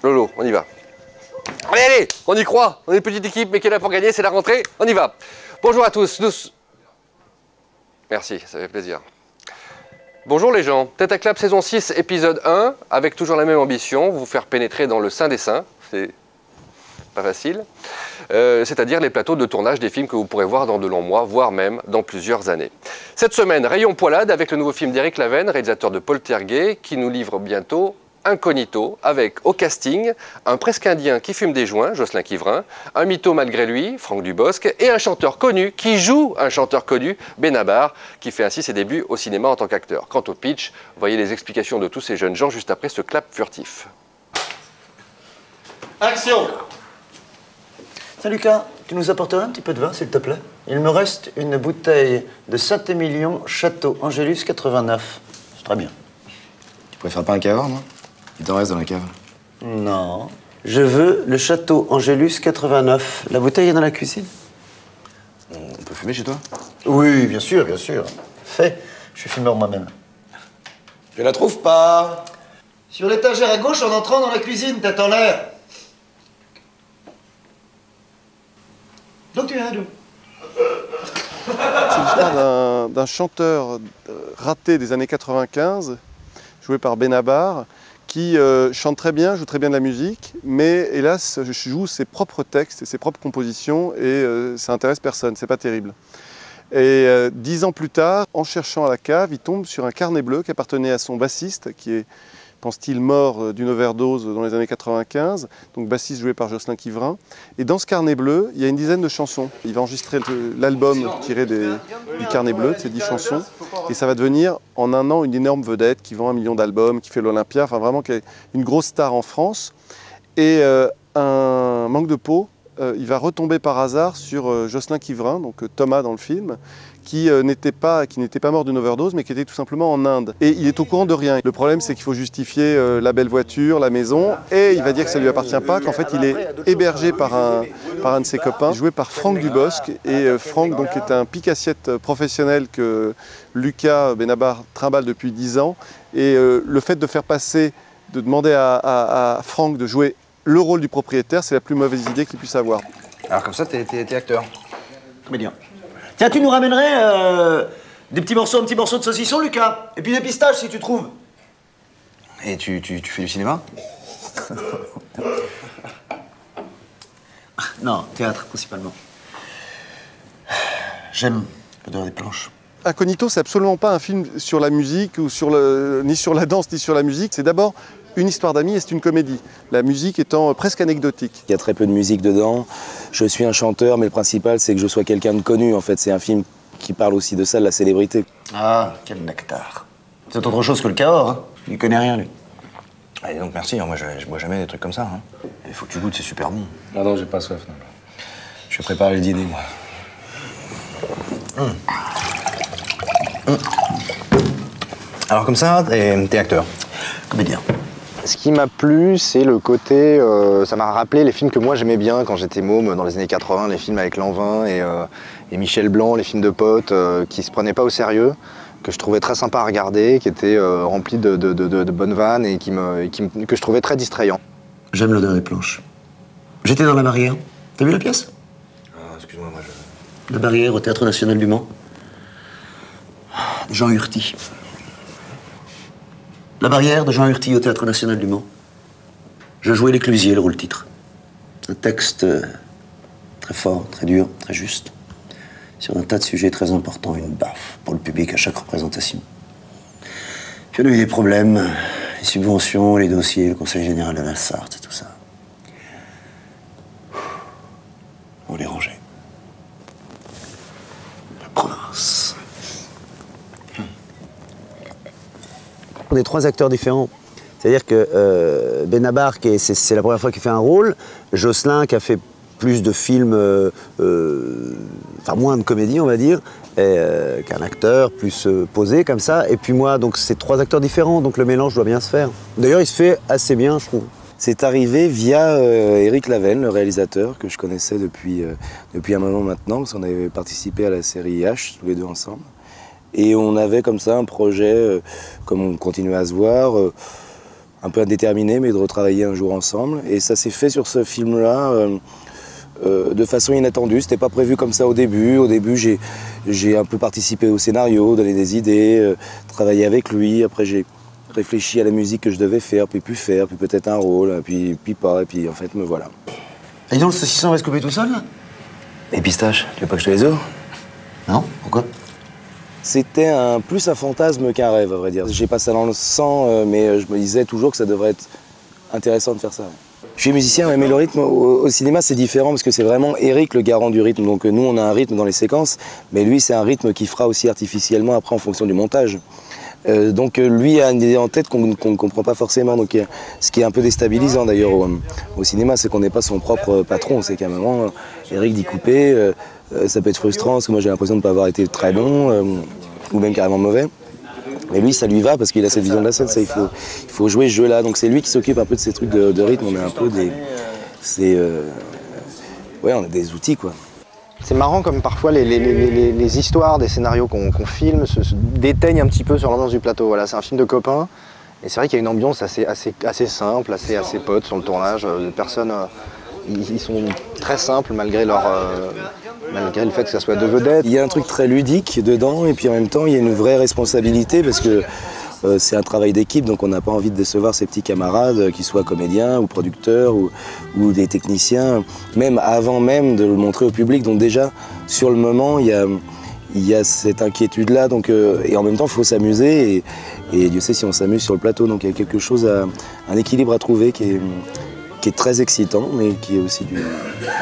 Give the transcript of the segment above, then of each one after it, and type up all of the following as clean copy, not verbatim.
Lolo, on y va. Allez, allez, on y croit. On est une petite équipe, mais qui est là pour gagner, c'est la rentrée. On y va. Bonjour à tous. Merci, ça fait plaisir. Bonjour les gens. Tête à clap saison 6, épisode 1, avec toujours la même ambition, vous faire pénétrer dans le sein des seins. C'est pas facile. C'est-à-dire les plateaux de tournage des films que vous pourrez voir dans de longs mois, voire même dans plusieurs années. Cette semaine, rayon poilade avec le nouveau film d'Éric Laven, réalisateur de Poltergeist, qui nous livre bientôt Incognito, avec au casting un presque indien qui fume des joints, Jocelyn Quivrin, un mytho malgré lui, Franck Dubosc, et un chanteur connu qui joue un chanteur connu, Benabar, qui fait ainsi ses débuts au cinéma en tant qu'acteur. Quant au pitch, voyez les explications de tous ces jeunes gens juste après ce clap furtif. Action! Tiens Lucas, tu nous apporteras un petit peu de vin s'il te plaît? Il me reste une bouteille de Saint-Émilion Château Angélus 89. C'est très bien. Tu préfères pas un cavard, non? Il t'en reste dans la cave. Non. Je veux le Château Angélus 89. La bouteille est dans la cuisine. On peut fumer chez toi? Oui, bien sûr, bien sûr. Fait. Je suis fumeur moi-même. Je la trouve pas. Sur l'étagère à gauche en entrant dans la cuisine, tête en l'air. Donc tu viens d'où? C'est l'histoire d'un chanteur raté des années 95, joué par Benabar, qui chante très bien, joue très bien de la musique, mais hélas joue ses propres textes et ses propres compositions et ça intéresse personne, c'est pas terrible. Et 10 ans plus tard, en cherchant à la cave, il tombe sur un carnet bleu qui appartenait à son bassiste, qui est, pense-t-il, mort d'une overdose dans les années 95, donc bassiste joué par Jocelyn Quivrin. Et dans ce carnet bleu, il y a une dizaine de chansons. Il va enregistrer l'album tiré du carnet bleu, de ces 10 chansons, et ça va devenir en un an une énorme vedette qui vend 1 million d'albums, qui fait l'Olympia, enfin vraiment qui est une grosse star en France. Et un manque de peau, il va retomber par hasard sur Jocelyn Quivrin, donc Thomas dans le film, qui n'était pas mort d'une overdose, mais qui était tout simplement en Inde. Et il est au courant de rien. Le problème, c'est qu'il faut justifier la belle voiture, la maison, et il va dire que ça ne lui appartient pas, qu'en fait, il est hébergé par un de ses copains, joué par Franck Dubosc. Et Franck, donc, est un pique-assiette professionnel que Lucas Benabar trimballe depuis 10 ans. Et le fait de demander à Franck de jouer le rôle du propriétaire, c'est la plus mauvaise idée qu'il puisse avoir. Alors comme ça, t'es acteur. Comédien. Tiens, tu nous ramènerais un petit morceau de saucisson, Lucas? Et puis des pistaches, si tu trouves. Et tu fais du cinéma? Non, théâtre, principalement. J'aime l'odeur des planches. Incognito, c'est absolument pas un film sur la musique, ou ni sur la danse, ni sur la musique. C'est d'abord une histoire d'amis et c'est une comédie. La musique étant presque anecdotique. Il y a très peu de musique dedans. Je suis un chanteur, mais le principal, c'est que je sois quelqu'un de connu. En fait, c'est un film qui parle aussi de ça, de la célébrité. Ah, quel nectar. C'est autre chose que le Cahors, hein. Il connaît rien, lui. Allez, donc merci, hein. Moi je bois jamais des trucs comme ça. Hein. Il faut que tu goûtes, c'est super bon. Ah non, j'ai pas soif. Non. Je vais préparer le dîner, moi. Alors comme ça, t'es acteur. Comédien. Ce qui m'a plu, c'est le côté... ça m'a rappelé les films que moi j'aimais bien quand j'étais môme dans les années 80, les films avec Lanvin et Michel Blanc, les films de potes qui se prenaient pas au sérieux, que je trouvais très sympa à regarder, qui étaient remplis de bonnes vannes et que je trouvais très distrayants. J'aime l'odeur des planches. J'étais dans La Barrière. T'as vu la pièce? Excuse-moi, moi je... La Barrière au Théâtre National du Mans. Jean Hurty. La Barrière de Jean Hurty au Théâtre National du Mans. Je jouais l'éclusier, le rôle-titre. Un texte très fort, très dur, très juste, sur un tas de sujets très importants, une baffe pour le public à chaque représentation. Puis on a eu des problèmes, les subventions, les dossiers, le conseil général de la Sarthe et tout ça. On les rangeait. La province. On est 3 acteurs différents. C'est-à-dire que Benabar, c'est la première fois qu'il fait un rôle, Jocelyn qui a fait plus de films, enfin moins de comédie on va dire, qu'un acteur plus posé comme ça, et puis moi, donc c'est 3 acteurs différents, donc le mélange doit bien se faire. D'ailleurs il se fait assez bien je trouve. C'est arrivé via Éric Laven, le réalisateur, que je connaissais depuis un moment maintenant, parce qu'on avait participé à la série H, tous les deux ensemble. Et on avait comme ça un projet, comme on continuait à se voir, un peu indéterminée, mais de retravailler un jour ensemble. Et ça s'est fait sur ce film-là de façon inattendue. C'était pas prévu comme ça au début. Au début, j'ai un peu participé au scénario, donné des idées, travaillé avec lui. Après, j'ai réfléchi à la musique que je devais faire, puis peut-être un rôle, puis pas, et puis en fait, me voilà. Et donc, le saucisson va se couper tout seul, là? Et pistache, tu veux pas que je te les ouvre? Non? Pourquoi? C'était plus un fantasme qu'un rêve, à vrai dire. J'ai pas ça dans le sang, mais je me disais toujours que ça devrait être intéressant de faire ça. Je suis musicien, ouais, mais le rythme au cinéma, c'est différent parce que c'est vraiment Eric le garant du rythme. Donc nous, on a un rythme dans les séquences, mais lui, c'est un rythme qu'il fera aussi artificiellement après en fonction du montage. Donc lui a une idée en tête qu'on ne comprend pas forcément. Donc, ce qui est un peu déstabilisant d'ailleurs au cinéma, c'est qu'on n'est pas son propre patron. C'est qu'à un moment, Eric dit couper, ça peut être frustrant parce que moi j'ai l'impression de ne pas avoir été très bon ou même carrément mauvais. Mais lui, ça lui va parce qu'il a cette vision de la scène. Ça, il faut jouer ce jeu-là. Donc c'est lui qui s'occupe un peu de ces trucs de rythme. On est un peu des... ouais, on a des outils, quoi. C'est marrant comme parfois les histoires des scénarios qu'on filme se déteignent un petit peu sur l'ambiance du plateau. Voilà, c'est un film de copains et c'est vrai qu'il y a une ambiance assez simple, assez pote sur le tournage. Les personnes, ils sont très simples malgré le fait que ça soit deux vedettes. Il y a un truc très ludique dedans et puis en même temps il y a une vraie responsabilité parce que c'est un travail d'équipe, donc on n'a pas envie de décevoir ses petits camarades, qu'ils soient comédiens ou producteurs ou des techniciens, même avant même de le montrer au public. Donc déjà, sur le moment, il y a cette inquiétude-là, et en même temps, il faut s'amuser, et Dieu sait si on s'amuse sur le plateau. Donc il y a quelque chose, un équilibre à trouver qui est très excitant, mais qui est aussi du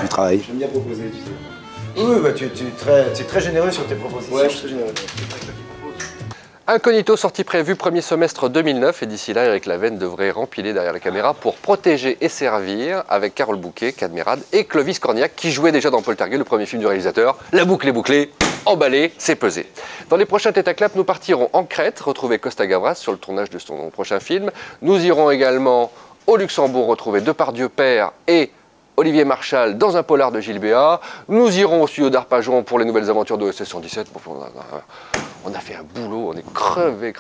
travail. J'aime bien proposer, tu sais. Oui, bah, tu es très généreux sur tes propositions. Ouais, je suis très généreux. Incognito, sortie prévue premier semestre 2009 et d'ici là, Eric Laven devrait rempiler derrière la caméra pour protéger et servir avec Carole Bouquet, Cadmerade et Clovis Cornillac qui jouait déjà dans Poltergeist, le premier film du réalisateur. La boucle est bouclée, emballée, c'est pesé. Dans les prochains Tête à Clap, nous partirons en Crète, retrouver Costa Gavras sur le tournage de son prochain film. Nous irons également au Luxembourg retrouver Depardieu père et Olivier Marchal dans un polar de Gilles Béat. Nous irons au studio d'Arpajon pour les nouvelles aventures de OSS 117. On a fait un boulot, on est crevé.